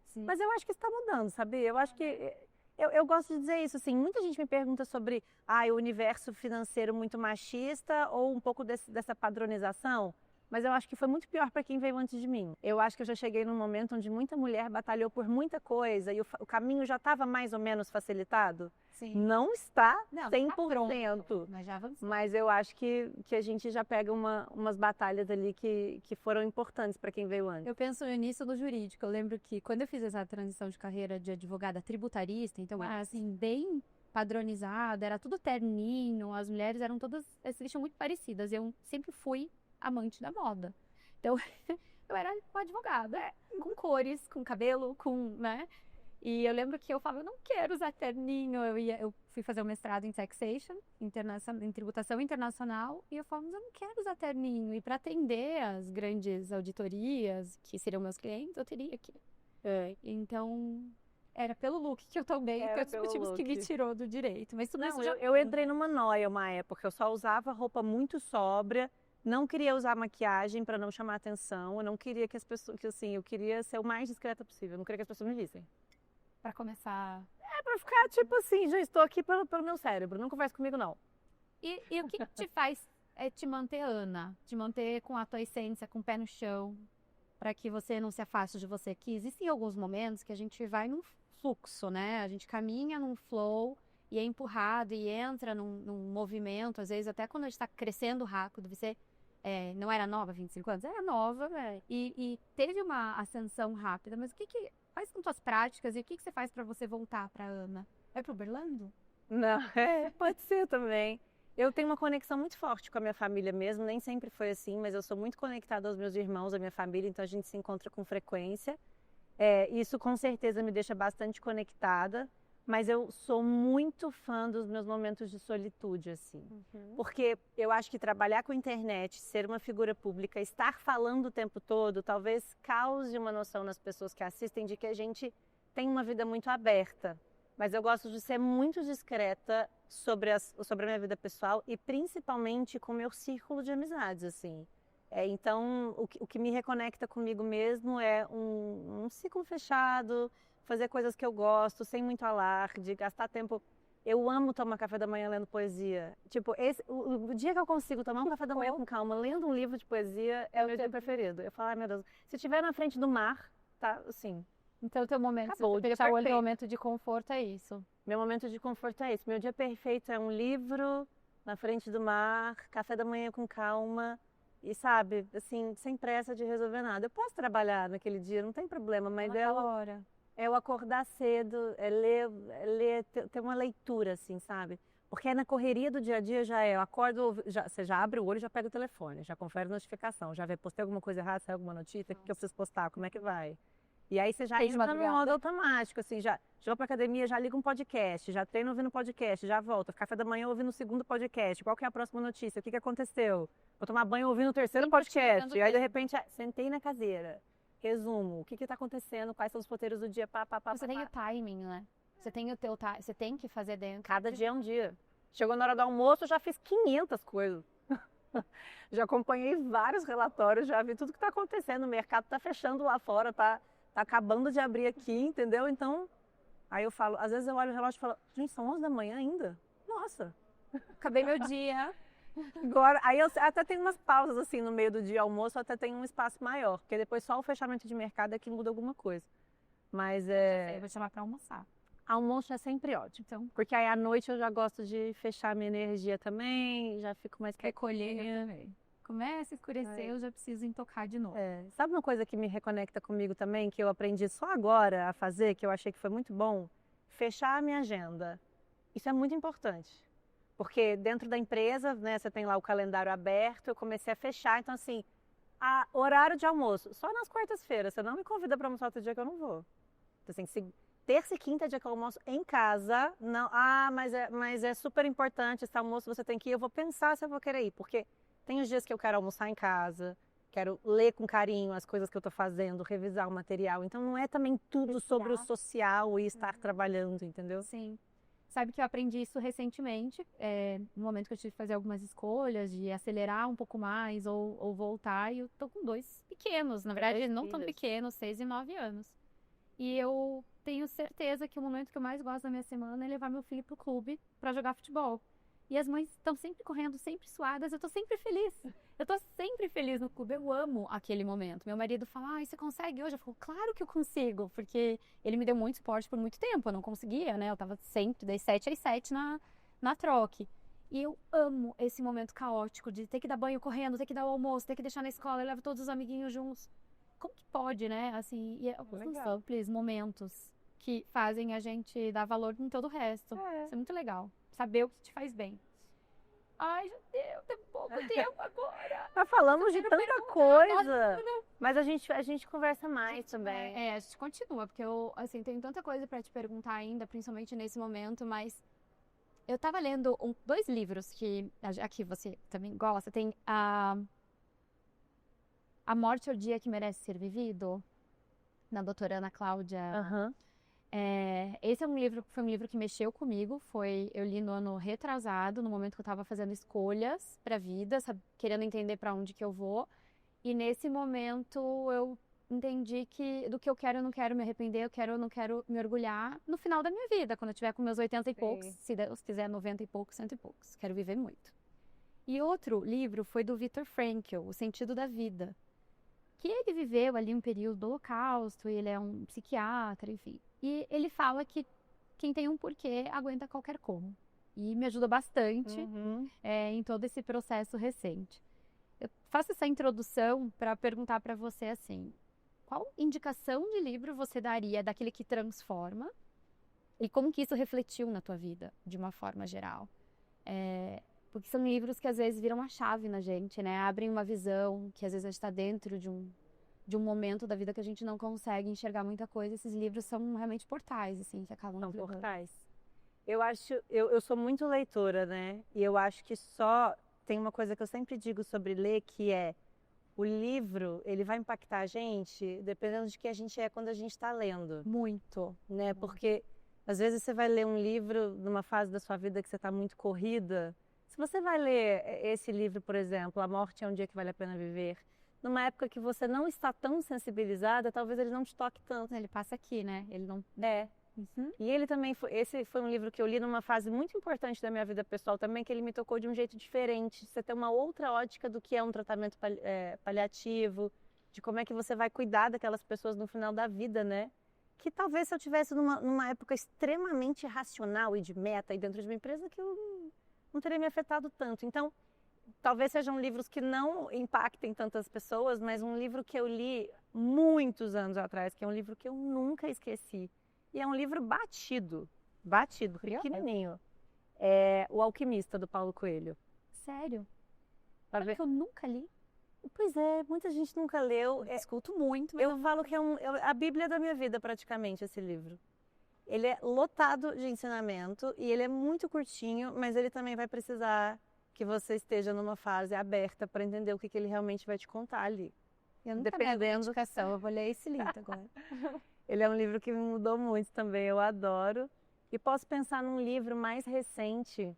Sim. Mas eu acho que isso está mudando, sabe? Eu acho que... Eu gosto de dizer isso, assim, muita gente me pergunta sobre o universo financeiro muito machista ou um pouco dessa padronização. mas eu acho que foi muito pior para quem veio antes de mim. Eu acho que eu já cheguei num momento onde muita mulher batalhou por muita coisa e o caminho já estava mais ou menos facilitado. Sim. Não está Não, 100%, tá pronto, mas já avançou. mas eu acho que a gente já pega umas batalhas ali que foram importantes para quem veio antes. Eu penso nisso no jurídico. Eu lembro que quando eu fiz essa transição de carreira de advogada tributarista, então era assim, bem padronizada, era tudo terninho, as mulheres eram todas, se vestiam muito parecidas. Eu sempre fui amante da moda. Então, eu era uma advogada, com cores, com cabelo, né? E eu lembro que eu falava, eu não quero usar terninho. Eu fui fazer um mestrado em taxation, em tributação internacional, e eu falava, mas eu não quero usar terninho. E para atender as grandes auditorias, que seriam meus clientes, eu teria que. Então, era pelo look que eu também, Era tem outros pelo motivos que me look. tirou do direito. Mas tudo Não, isso já... eu entrei numa noia uma época, eu só usava roupa muito sóbria, não queria usar maquiagem para não chamar atenção, eu não queria que as pessoas, que assim, eu queria ser o mais discreta possível, eu não queria que as pessoas me vissem. Para começar... É pra ficar tipo assim, já estou aqui pelo meu cérebro, não conversa comigo não. E o que te faz te manter Ana? Te manter com a tua essência, com o pé no chão, para que você não se afaste de você? Que existem alguns momentos que a gente vai num fluxo, né? A gente caminha num flow e é empurrado e entra num movimento, às vezes até quando a gente está crescendo rápido, você não era nova, 25 anos? Era nova, velho. E teve uma ascensão rápida, mas quais são tuas práticas e o que você faz para você voltar para Ana? Vai pro Berlando? Não, pode ser também. Eu tenho uma conexão muito forte com a minha família mesmo, nem sempre foi assim, mas eu sou muito conectada aos meus irmãos, à minha família, então a gente se encontra com frequência. Isso com certeza me deixa bastante conectada, mas eu sou muito fã dos meus momentos de solitude, assim. Porque eu acho que trabalhar com internet, ser uma figura pública, estar falando o tempo todo, talvez cause uma noção nas pessoas que assistem de que a gente tem uma vida muito aberta. Mas eu gosto de ser muito discreta sobre a minha vida pessoal e principalmente com o meu círculo de amizades, assim. Então, o que me reconecta comigo mesmo é um ciclo fechado, fazer coisas que eu gosto, sem muito alarde, gastar tempo. Eu amo tomar café da manhã lendo poesia. Tipo, o dia que eu consigo tomar um café da manhã com calma, lendo um livro de poesia, é o meu dia preferido. Eu falo, ai meu Deus, se estiver na frente do mar, tá, assim. Então, o teu momento, Acabou, teu momento de conforto é isso. Meu momento de conforto é isso. Meu dia perfeito é um livro na frente do mar, café da manhã com calma e, sabe, assim, sem pressa de resolver nada. Eu posso trabalhar naquele dia, não tem problema, mas hora. É eu acordar cedo, é ler, ter uma leitura, assim, sabe? Porque na correria do dia a dia eu acordo, você já abre o olho, já pega o telefone, já confere a notificação, já vê, postei alguma coisa errada, saiu alguma notícia, o que eu preciso postar, como é que vai? E aí você já entra no modo automático, assim, já vou pra academia, já liga um podcast, já treino ouvindo podcast, já volto, café da manhã ouvindo o segundo podcast, qual que é a próxima notícia, o que aconteceu? Vou tomar banho ouvindo o terceiro podcast, e aí de repente sentei na cadeira, resumo, o que tá acontecendo, quais são os roteiros do dia, Você tem o timing, né? Você tem o teu você tem que fazer dentro. Cada dia é um dia. Chegou na hora do almoço, eu já fiz 500 coisas. Já acompanhei vários relatórios, já vi tudo que tá acontecendo, o mercado tá fechando lá fora, tá acabando de abrir aqui, entendeu? Então, aí eu falo, às vezes eu olho o relógio e falo, gente, são 11 da manhã ainda? Nossa, acabei meu dia. Agora, aí eu até tenho umas pausas assim no meio do dia almoço, eu até tenho um espaço maior, porque depois só o fechamento de mercado é que muda alguma coisa. Mas Eu vou te chamar pra almoçar. Almoço é sempre ótimo, então, porque aí à noite eu já gosto de fechar minha energia também, já fico mais recolher também. Começa a escurecer, eu já preciso intocar de novo. Sabe uma coisa que me reconecta comigo também, que eu aprendi só agora a fazer, que eu achei que foi muito bom? Fechar a minha agenda. Isso é muito importante. Porque dentro da empresa, né, você tem lá o calendário aberto, eu comecei a fechar, então assim, horário de almoço, só nas quartas-feiras, você não me convida para almoçar outro dia que eu não vou. Então, assim, terça e quinta é dia que eu almoço em casa, não, mas é super importante, esse almoço você tem que ir, eu vou pensar se eu vou querer ir, porque tem os dias que eu quero almoçar em casa, quero ler com carinho as coisas que eu estou fazendo, revisar o material. Então não é também tudo sobre o social e estar trabalhando, entendeu? Sim. Sabe que eu aprendi isso recentemente, no momento que eu tive que fazer algumas escolhas de acelerar um pouco mais ou voltar. E eu tô com 2 pequenos, na verdade não tão pequenos, 6 e 9 anos. E eu tenho certeza que o momento que eu mais gosto da minha semana é levar meu filho pro clube para jogar futebol. E as mães estão sempre correndo, sempre suadas, eu tô sempre feliz. Eu tô sempre feliz no clube, eu amo aquele momento. Meu marido fala, você consegue hoje? Eu falo, claro que eu consigo, porque ele me deu muito suporte por muito tempo, eu não conseguia, né? Eu tava sempre das 7 às 7 na troque. E eu amo esse momento caótico de ter que dar banho correndo, ter que dar o almoço, ter que deixar na escola, eu levo todos os amiguinhos juntos. Como que pode, né? Assim, e alguns simples momentos que fazem a gente dar valor em todo o resto. Isso é muito legal. Saber o que te faz bem. Ai, já deu, tem pouco tempo agora. Mas falamos de tanta coisa. Mas a gente conversa mais também. A gente continua, porque eu, assim, tenho tanta coisa pra te perguntar ainda, principalmente nesse momento, mas eu tava lendo 2 livros que aqui você também gosta. Tem A Morte é o Dia que Merece Ser Vivido, da doutora Ana Cláudia. Esse foi um livro que mexeu comigo. Eu li no ano retrasado, no momento que eu estava fazendo escolhas para a vida, querendo entender para onde que eu vou. E nesse momento eu entendi que do que eu quero, eu não quero me arrepender, eu não quero me orgulhar no final da minha vida, quando eu tiver com meus 80 e poucos, se Deus quiser 90 e poucos, 100 e poucos. Quero viver muito. E outro livro foi do Viktor Frankl, O Sentido da Vida, que ele viveu ali um período do Holocausto, ele é um psiquiatra, enfim. E ele fala que quem tem um porquê aguenta qualquer como. E me ajuda bastante em todo esse processo recente. Eu faço essa introdução para perguntar para você assim, qual indicação de livro você daria daquele que transforma e como que isso refletiu na tua vida, de uma forma geral? Porque são livros que às vezes viram uma chave na gente, né? Abrem uma visão que às vezes a gente está dentro de um momento da vida que a gente não consegue enxergar muita coisa. Esses livros são realmente portais, assim, que acabam São levando. portais. Eu sou muito leitora, né? E eu acho que tem uma coisa que eu sempre digo sobre ler, que é o livro, ele vai impactar a gente dependendo de quem a gente é quando a gente está lendo. Muito. Né? Porque às vezes você vai ler um livro numa fase da sua vida que você está muito corrida. Se você vai ler esse livro, por exemplo, A Morte é um Dia que Vale a Pena Viver, numa época que você não está tão sensibilizada, talvez ele não te toque tanto. Ele passa aqui, né? Ele não... E ele também esse foi um livro que eu li numa fase muito importante da minha vida pessoal também, que ele me tocou de um jeito diferente. Você ter uma outra ótica do que é um tratamento paliativo, de como é que você vai cuidar daquelas pessoas no final da vida, né? Que talvez se eu tivesse numa época extremamente racional e de meta e dentro de uma empresa, que eu não teria me afetado tanto. Então, talvez sejam livros que não impactem tantas pessoas, mas um livro que eu li muitos anos atrás, que é um livro que eu nunca esqueci. E é um livro batido, pequenininho. É O Alquimista, do Paulo Coelho. Sério? Porque eu nunca li. Pois é, muita gente nunca leu. Escuto muito. Eu falo que é a Bíblia da minha vida, praticamente, esse livro. Ele é lotado de ensinamento e ele é muito curtinho, mas ele também vai precisar que você esteja numa fase aberta para entender o que ele realmente vai te contar ali. Eu nunca dei indicação, eu vou ler esse livro agora. Ele é um livro que me mudou muito também, eu adoro. E posso pensar num livro mais recente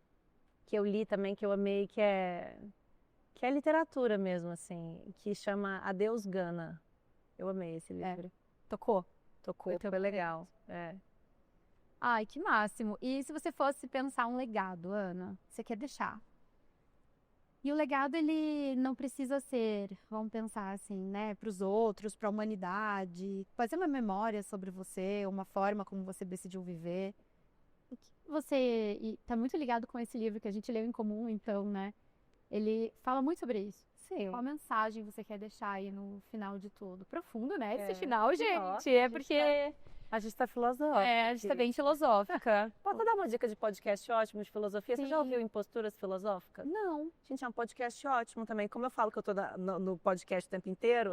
que eu li também, que eu amei, que é literatura mesmo, assim, que chama Adeus Gana. Eu amei esse livro. Tocou? Foi legal. Ai, que máximo. E se você fosse pensar um legado, Ana, você quer deixar? E o legado, ele não precisa ser, vamos pensar assim, né, para os outros, para a humanidade. Pode ser uma memória sobre você, uma forma como você decidiu viver. O que você... tá muito ligado com esse livro que a gente leu em comum, então, né? Ele fala muito sobre isso. Sim. Qual mensagem você quer deixar aí no final de tudo? Profundo, né? Esse final, gente. Nossa, porque... A gente está filosófica. A gente está bem filosófica. Posso dar uma dica de podcast ótimo de filosofia? Sim. Você já ouviu Imposturas Filosóficas? Não. Gente, é um podcast ótimo também. Como eu falo que eu tô no podcast o tempo inteiro,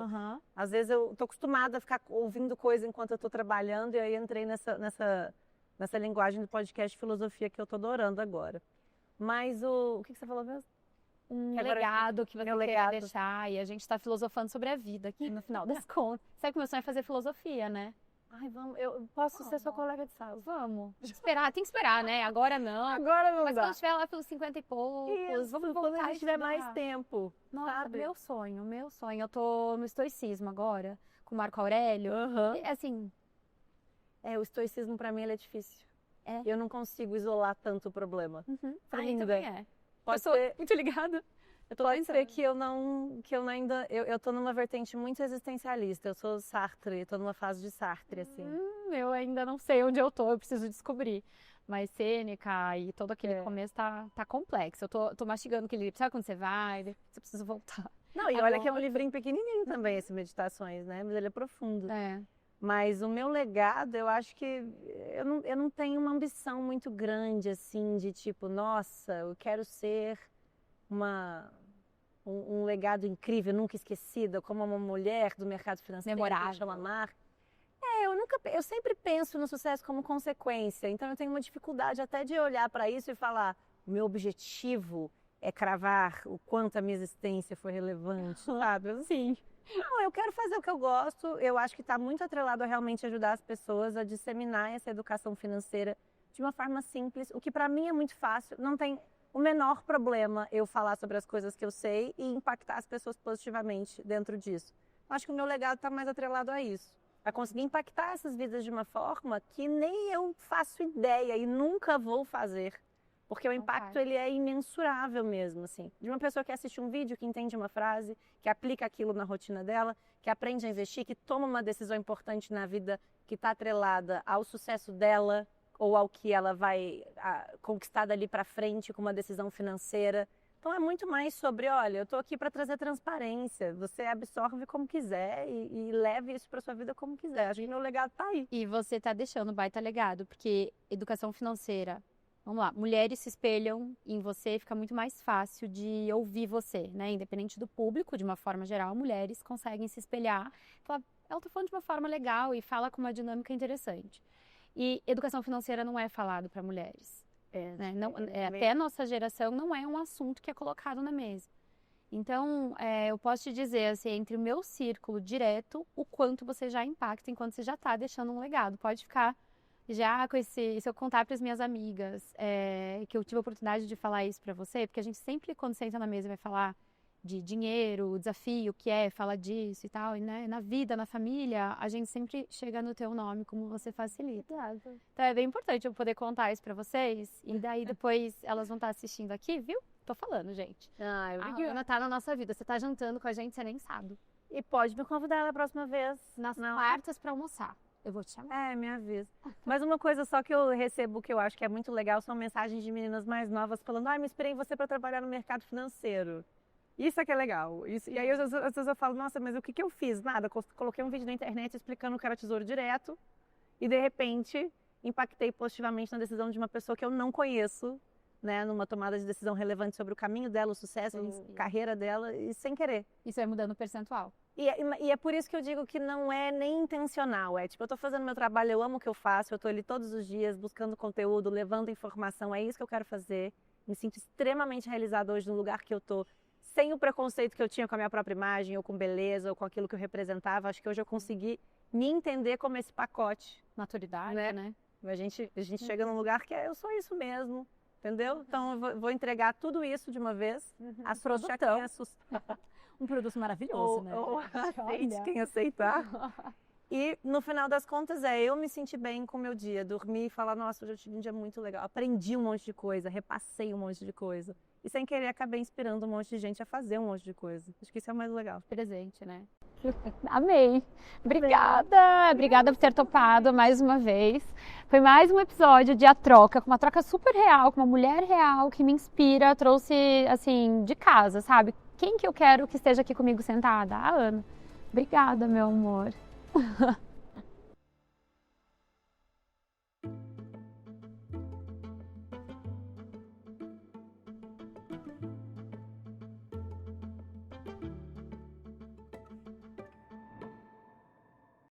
às vezes eu tô acostumada a ficar ouvindo coisa enquanto eu tô trabalhando, e aí entrei nessa linguagem do podcast de filosofia que eu tô adorando agora. Mas o que você falou mesmo? Um legado que você quer deixar, e a gente está filosofando sobre a vida aqui no final das contas. Sabe que meu sonho é fazer filosofia, né? Ai, vamos, eu posso ser sua colega de sala. Vamos. Tem que esperar, né? Agora não. Agora não Mas dá. quando estiver lá pelos 50 e poucos, vamos voltar quando a gente tiver mais tempo. Nossa, sabe? meu sonho. Eu tô no estoicismo agora, com o Marco Aurélio. E, assim... o estoicismo pra mim ele é difícil. Eu não consigo isolar tanto o problema. Pra mim também é. Pode ser muito ligada. Pode ser que eu tô numa vertente muito existencialista. Eu sou Sartre, tô numa fase de Sartre, assim. Eu ainda não sei onde eu preciso descobrir. Mas Sêneca e todo aquele começo tá complexo. Eu tô mastigando aquele livro. Sabe quando você vai, você precisa voltar. Não, e olha que é um livrinho pequenininho também, esse Meditações, né? Mas ele é profundo. Mas o meu legado, eu acho que eu não tenho uma ambição muito grande, assim, de tipo, nossa, eu quero ser um legado incrível, nunca esquecida, como uma mulher do mercado financeiro. Memorável. Eu sempre penso no sucesso como consequência, então eu tenho uma dificuldade até de olhar para isso e falar, o meu objetivo é cravar o quanto a minha existência foi relevante, sabe? Sim. Não, eu quero fazer o que eu gosto, eu acho que está muito atrelado a realmente ajudar as pessoas a disseminar essa educação financeira de uma forma simples, o que para mim é muito fácil, não tem o menor problema eu falar sobre as coisas que eu sei e impactar as pessoas positivamente dentro disso. Eu acho que o meu legado está mais atrelado a isso, a conseguir impactar essas vidas de uma forma que nem eu faço ideia e nunca vou fazer. Porque o impacto ele é imensurável mesmo, assim. De uma pessoa que assiste um vídeo, que entende uma frase, que aplica aquilo na rotina dela, que aprende a investir, que toma uma decisão importante na vida que está atrelada ao sucesso dela ou ao que ela vai conquistar dali para frente com uma decisão financeira. Então é muito mais sobre, olha, eu estou aqui para trazer transparência. Você absorve como quiser e leve isso para sua vida como quiser. Acho que meu legado está aí. E você está deixando um baita legado, porque educação financeira... Vamos lá, mulheres se espelham em você, fica muito mais fácil de ouvir você, né? Independente do público, de uma forma geral, mulheres conseguem se espelhar. Falar, ela tá falando de uma forma legal e fala com uma dinâmica interessante. E educação financeira não é falado para mulheres. Né? Até a nossa geração não é um assunto que é colocado na mesa. Então, eu posso te dizer, assim, entre o meu círculo direto, o quanto você já impacta enquanto você já está deixando um legado. Pode ficar... Já com se eu contar para as minhas amigas que eu tive a oportunidade de falar isso para você, porque a gente sempre, quando senta na mesa, vai falar de dinheiro, o desafio que fala disso e tal, e né, na vida, na família, a gente sempre chega no teu nome, como você facilita. Exato. Então é bem importante eu poder contar isso para vocês, e daí depois elas vão estar assistindo aqui, viu? Tô falando, gente. A Ana tá na nossa vida, você tá jantando com a gente, você nem sabe. E pode me convidar na próxima vez. Nas quartas para almoçar. Eu vou te chamar. Me avisa. Mas uma coisa só que eu recebo que eu acho que é muito legal são mensagens de meninas mais novas falando, me inspirei em você para trabalhar no mercado financeiro. Isso é que é legal. E aí às vezes eu falo, nossa, mas o que eu fiz? Nada, coloquei um vídeo na internet explicando o que era Tesouro Direto e de repente impactei positivamente na decisão de uma pessoa que eu não conheço, né, numa tomada de decisão relevante sobre o caminho dela, o sucesso, a carreira dela e sem querer. Isso vai mudando o percentual. E é por isso que eu digo que não é nem intencional, tipo, eu tô fazendo meu trabalho, eu amo o que eu faço, eu tô ali todos os dias buscando conteúdo, levando informação, é isso que eu quero fazer, me sinto extremamente realizada hoje no lugar que eu tô, sem o preconceito que eu tinha com a minha própria imagem, ou com beleza, ou com aquilo que eu representava, acho que hoje eu consegui me entender como esse pacote. Maturidade, né? A gente chega num lugar que eu sou isso mesmo, entendeu? Então eu vou entregar tudo isso de uma vez, assustar quem assustar. Um produto maravilhoso, né? Ou aceite quem aceitar. E no final das contas eu me sentir bem com o meu dia, dormir e falar, nossa, hoje eu tive um dia muito legal, aprendi um monte de coisa, repassei um monte de coisa. E sem querer acabei inspirando um monte de gente a fazer um monte de coisa. Acho que isso é o mais legal. Presente, né? Amei! Obrigada! Obrigada por ter topado mais uma vez. Foi mais um episódio de A Troca, com uma troca super real, com uma mulher real que me inspira, trouxe, assim, de casa, sabe? Quem que eu quero que esteja aqui comigo sentada? A Ana. Obrigada, meu amor.